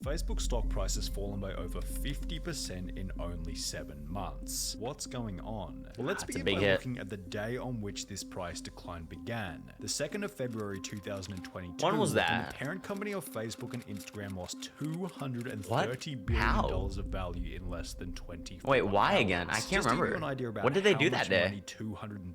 Facebook stock price has fallen by over 50% in only 7 months. What's going on? Well, let's begin by looking at the day on which this price decline began. The 2nd of February 2022. When was that? When the parent company of Facebook and Instagram lost $230 billion of value in less than 24 Wait, why hours. again? I can't Just remember. To give you an idea about what did they how do much that day? Money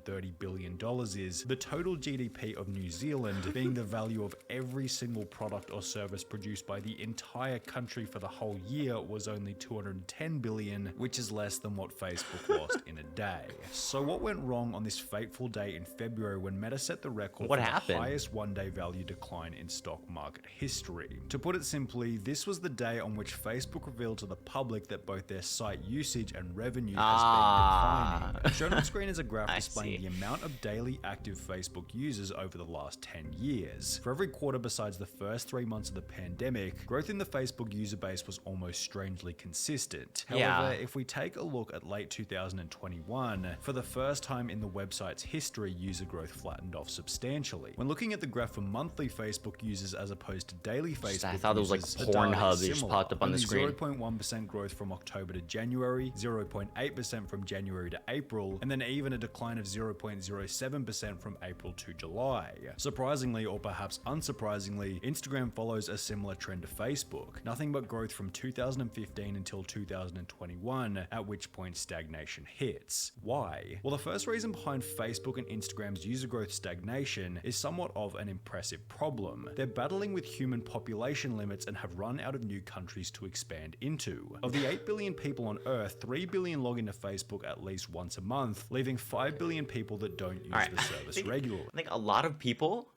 $230 billion is, the total GDP of New Zealand being the value of every single product or service produced by the entire country for the whole year was only 210 billion, which is less than what Facebook lost in a day. So what went wrong on this fateful day in February when Meta set the record for the highest one-day value decline in stock market history? To put it simply, this was the day on which Facebook revealed to the public that both their site usage and revenue has been declining. Shown on screen is a graph displaying the amount of daily active Facebook users over the last 10 years. For every quarter besides the first 3 months of the pandemic, growth in the Facebook user base was almost strangely consistent. However, if we take a look at late 2021, for the first time in the website's history, user growth flattened off substantially. When looking at the graph for monthly Facebook users as opposed to daily Facebook I thought it was like Pornhub that just popped up on the screen. 0.1% growth from October to January, 0.8% from January to April, and then even a decline of 0.07% from April to July. Surprisingly, or perhaps unsurprisingly, Instagram follows a similar trend to Facebook. Nothing but growth from 2015 until 2021, at which point stagnation hits. Why? Well, the first reason behind Facebook and Instagram's user growth stagnation is somewhat of an impressive problem. They're battling with human population limits and have run out of new countries to expand into. Of the 8 billion people on Earth, 3 billion log into Facebook at least once a month, leaving 5 billion people that don't use the service regularly. I think a lot of people,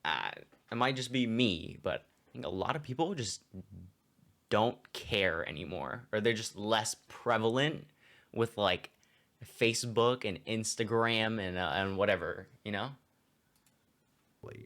it might just be me, but I think a lot of people just don't care anymore, or they're just less prevalent with like Facebook and Instagram and whatever, you know?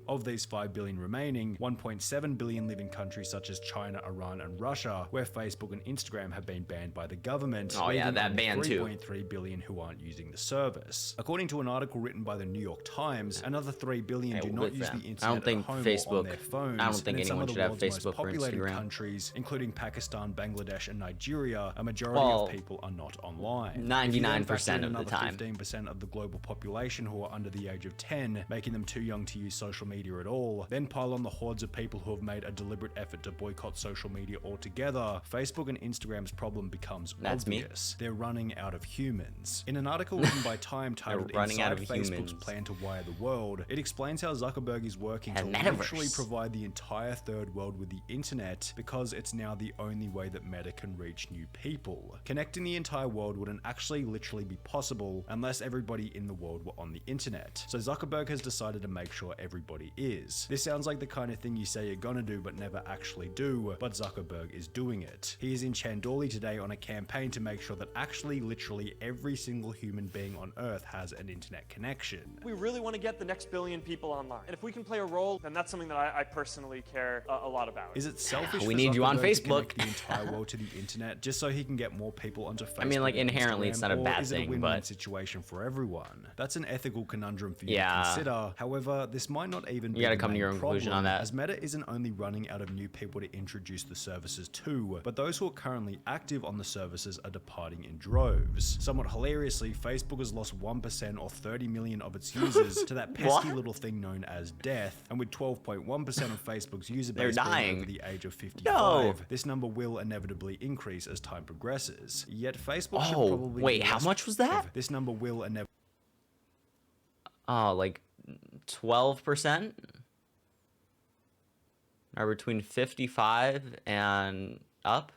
Of these 5 billion remaining, 1.7 billion live in countries such as China, Iran, and Russia, where Facebook and Instagram have been banned by the government. Oh yeah, that ban too. 3.3 billion who aren't using the service. According to an article written by the New York Times, another 3 billion do not use the internet at home or on their phones. I don't think anyone should have Facebook or Instagram. Countries, including Pakistan, Bangladesh, and Nigeria, a majority of people are not online. 99% of the time. 15% of the global population who are under the age of 10, making them too young to use social media at all, then pile on the hordes of people who have made a deliberate effort to boycott social media altogether, Facebook and Instagram's problem becomes obvious. They're running out of humans. In an article written by Time titled Inside Facebook's Plan to Wire the World, it explains how Zuckerberg is working to literally provide the entire third world with the internet because it's now the only way that Meta can reach new people. Connecting the entire world wouldn't actually literally be possible unless everybody in the world were on the internet. So Zuckerberg has decided to make sure everybody is. This sounds like the kind of thing you say you're gonna do but never actually do, but Zuckerberg is doing it. He is in Chandoli today on a campaign to make sure that actually literally every single human being on Earth has an internet connection. We really want to get the next billion people online. And if we can play a role, then that's something that I personally care a lot about. Is it selfish we for need you on Zuckerberg Facebook to connect the entire world to the internet just so he can get more people onto Facebook? I mean, like inherently it's not a bad is it a thing, win-win but situation for everyone? That's an ethical conundrum for you to consider. However, this might not even be you gotta come to your own conclusion on that. As Meta isn't only running out of new people to introduce the services to, but those who are currently active on the services are departing in droves. Somewhat hilariously, Facebook has lost 1% or 30 million of its users to that pesky little thing known as death, and with 12.1% of Facebook's user base being over the age of 55, this number will inevitably increase as time progresses. Yet Facebook should probably wait, how much was that? This number will inevitably like 12%? Are between 55 and up?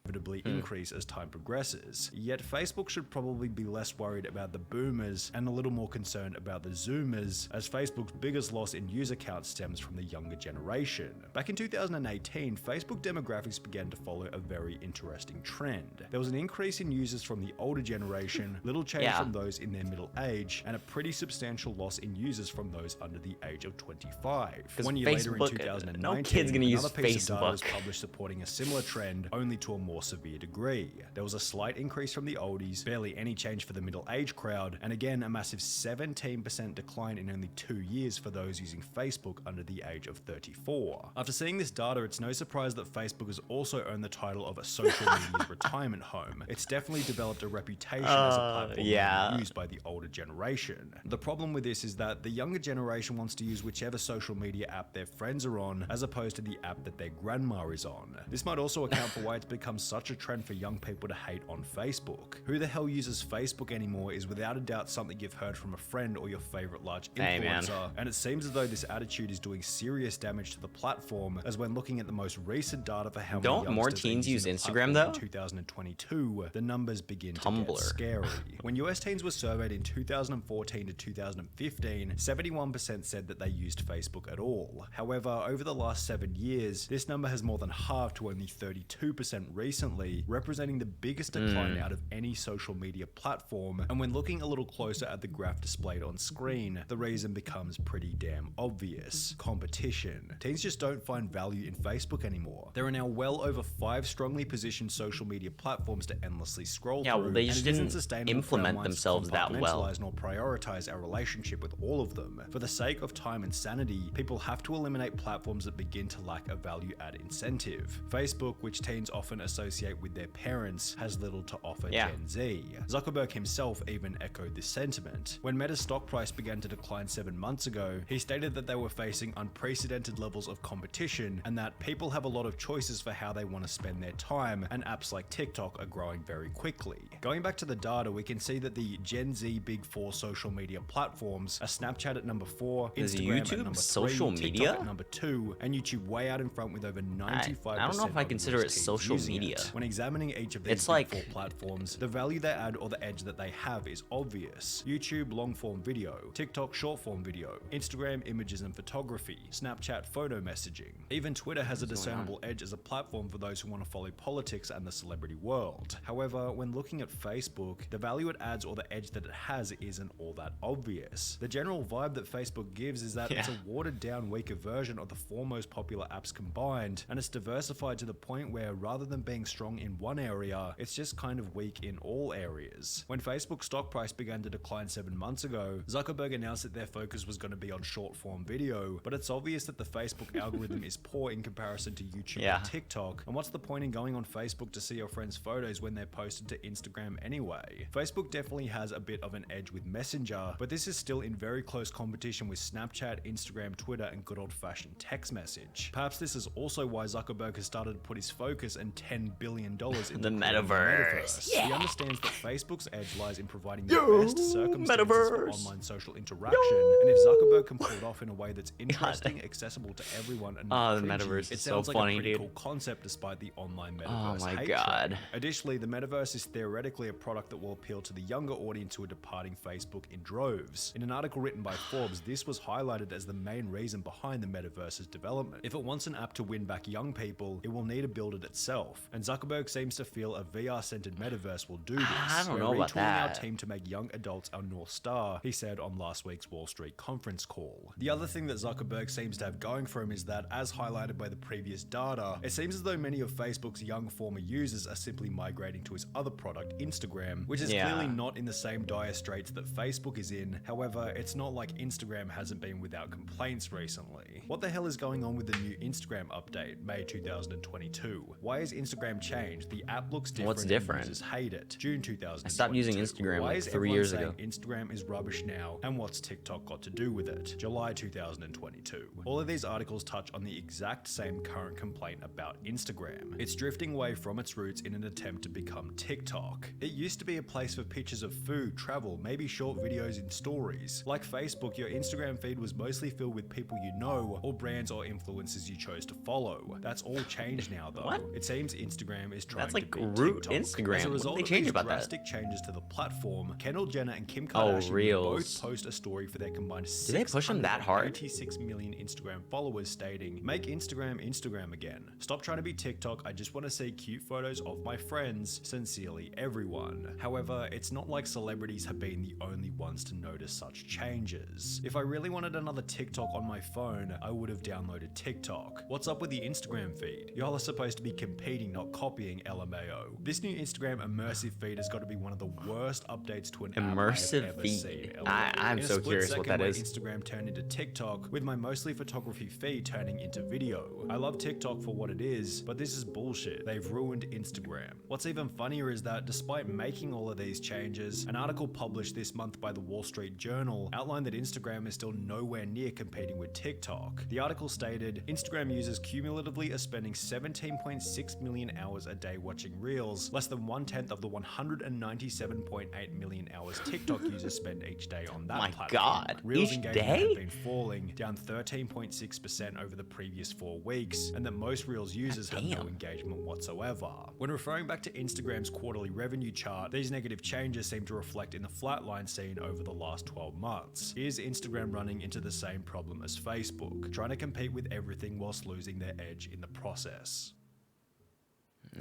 inevitably increase as time progresses. Yet Facebook should probably be less worried about the boomers and a little more concerned about the zoomers, as Facebook's biggest loss in user count stems from the younger generation. Back in 2018, Facebook demographics began to follow a very interesting trend. There was an increase in users from the older generation, little change from those in their middle age, and a pretty substantial loss in users from those under the age of 25. 1 year later in 2019, no kid's gonna use another piece of data was Facebook. published supporting a similar trend, only to a more more severe degree. There was a slight increase from the oldies, barely any change for the middle-aged crowd, and again a massive 17% decline in only 2 years for those using Facebook under the age of 34. After seeing this data, it's no surprise that Facebook has also earned the title of a social media's retirement home. It's definitely developed a reputation as a platform used by the older generation. The problem with this is that the younger generation wants to use whichever social media app their friends are on, as opposed to the app that their grandma is on. This might also account for why it's become such a trend for young people to hate on Facebook. Who the hell uses Facebook anymore is without a doubt something you've heard from a friend or your favorite large influencer, and it seems as though this attitude is doing serious damage to the platform, as when looking at the most recent data for how many more teens use Instagram though? In 2022, the numbers begin to get scary. When US teens were surveyed in 2014 to 2015, 71% said that they used Facebook at all. However, over the last 7 years, this number has more than halved to only 32% recently, representing the biggest decline out of any social media platform. And when looking a little closer at the graph displayed on screen, the reason becomes pretty damn obvious: competition. Teens just don't find value in Facebook anymore. There are now well over 5 strongly positioned social media platforms to endlessly scroll through. Well, they just didn't implement themselves that well. Nor prioritize our relationship with all of them. For the sake of time and sanity, people have to eliminate platforms that begin to lack a value-add incentive. Facebook, which teens often associate with their parents, has little to offer Gen Z. Zuckerberg himself even echoed this sentiment. When Meta's stock price began to decline 7 months ago, he stated that they were facing unprecedented levels of competition and that people have a lot of choices for how they want to spend their time, and apps like TikTok are growing very quickly. Going back to the data, we can see that the Gen Z big 4 social media platforms are Snapchat at number 4, Instagram at number 3, social TikTok media at number 2, and YouTube way out in front with over 95%. I don't know if I consider it social media. When examining each of these big 4 platforms, the value they add or the edge that they have is obvious. YouTube long-form video, TikTok short-form video, Instagram images and photography, Snapchat photo messaging. Even Twitter has a discernible edge as a platform for those who want to follow politics and the celebrity world. However, when looking at Facebook, the value it adds or the edge that it has isn't all that obvious. The general vibe that Facebook gives is that it's a watered-down, weaker version of the 4 most popular apps combined, and it's diversified to the point where rather than being strong in one area, it's just kind of weak in all areas. When Facebook's stock price began to decline 7 months ago, Zuckerberg announced that their focus was going to be on short-form video, but it's obvious that the Facebook algorithm is poor in comparison to YouTube and TikTok, and what's the point in going on Facebook to see your friends' photos when they're posted to Instagram anyway? Facebook definitely has a bit of an edge with Messenger, but this is still in very close competition with Snapchat, Instagram, Twitter, and good old-fashioned text message. Perhaps this is also why Zuckerberg has started to put his focus and $10 billion in the Metaverse. He understands that Facebook's edge lies in providing the best circumstances for online social interaction, and if Zuckerberg can pull it off in a way that's interesting, accessible to everyone, and not the cringy, Metaverse it is sounds so like funny, a pretty dude. cool concept despite the online Metaverse Oh my hate god. train. Additionally, the Metaverse is theoretically a product that will appeal to the younger audience who are departing Facebook in droves. In an article written by Forbes, this was highlighted as the main reason behind the Metaverse's development. If it wants an app to win back young people, it will need to build it itself, and Zuckerberg seems to feel a VR-centered Metaverse will do this. I don't know We're about retooling that. our team to make young adults our North Star, he said on last week's Wall Street conference call. The other thing that Zuckerberg seems to have going for him is that, as highlighted by the previous data, it seems as though many of Facebook's young former users are simply migrating to his other product, Instagram, which is clearly not in the same dire straits that Facebook is in. However, it's not like Instagram hasn't been without complaints recently. What the hell is going on with the new Instagram update, May 2022? Why has Instagram changed? The app looks different. What's different? And users hate it. June 2022. I stopped using Instagram Why like is 3 everyone years saying ago. Instagram is rubbish now, and what's TikTok got to do with it? July 2022. All of these articles touch on the exact same current complaint about Instagram. It's drifting away from its roots in an attempt to become TikTok. It used to be a place for pictures of food, travel, maybe short videos in stories. Like Facebook, your Instagram feed was mostly filled with people you know, or brands or influencers you chose to follow. That's all changed now though. What? It seems Instagram is trying That's like to beat root TikTok. Instagram. As a What did result they of change these about that? drastic changes to the platform, Kendall Jenner and Kim Kardashian Reels. both post a story for their combined Did they push them that hard? 86 million Instagram followers stating, "Make Instagram Instagram again. Stop trying to be TikTok. I just want to see cute photos of my friends. Sincerely, everyone." However, it's not like celebrities have been the only ones to notice such changes. If I really wanted another TikTok on my phone, I would have downloaded TikTok. What's up with the Instagram feed? Y'all are supposed to be competing, not TikTok copying LMAO. This new Instagram immersive feed has got to be one of the worst updates to an Immersive app I have ever feed. seen. I'm In a so split curious what second that where is. Instagram turned into TikTok, with my mostly photography feed turning into video. I love TikTok for what it is, but this is bullshit. They've ruined Instagram. What's even funnier is that despite making all of these changes, an article published this month by the Wall Street Journal outlined that Instagram is still nowhere near competing with TikTok. The article stated, Instagram users cumulatively are spending 17.6 million hours a day watching Reels, less than 1/10 of the 197.8 million hours TikTok users spend each day on that My platform. God, Reels each engagement day? had been falling, down 13.6% over the previous 4 weeks, and that most Reels users have no Damn. engagement whatsoever. When referring back to Instagram's quarterly revenue chart, these negative changes seem to reflect in the flatline seen over the last 12 months. Here's Instagram running into the same problem as Facebook, trying to compete with everything whilst losing their edge in the process.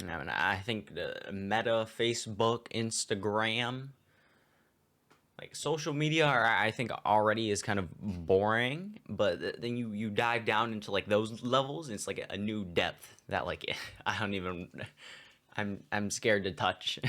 I mean, I think the Meta, Facebook, Instagram, like social media, I think already is kind of boring. But then you dive down into like those levels, and it's like a new depth that like I don't even. I'm scared to touch.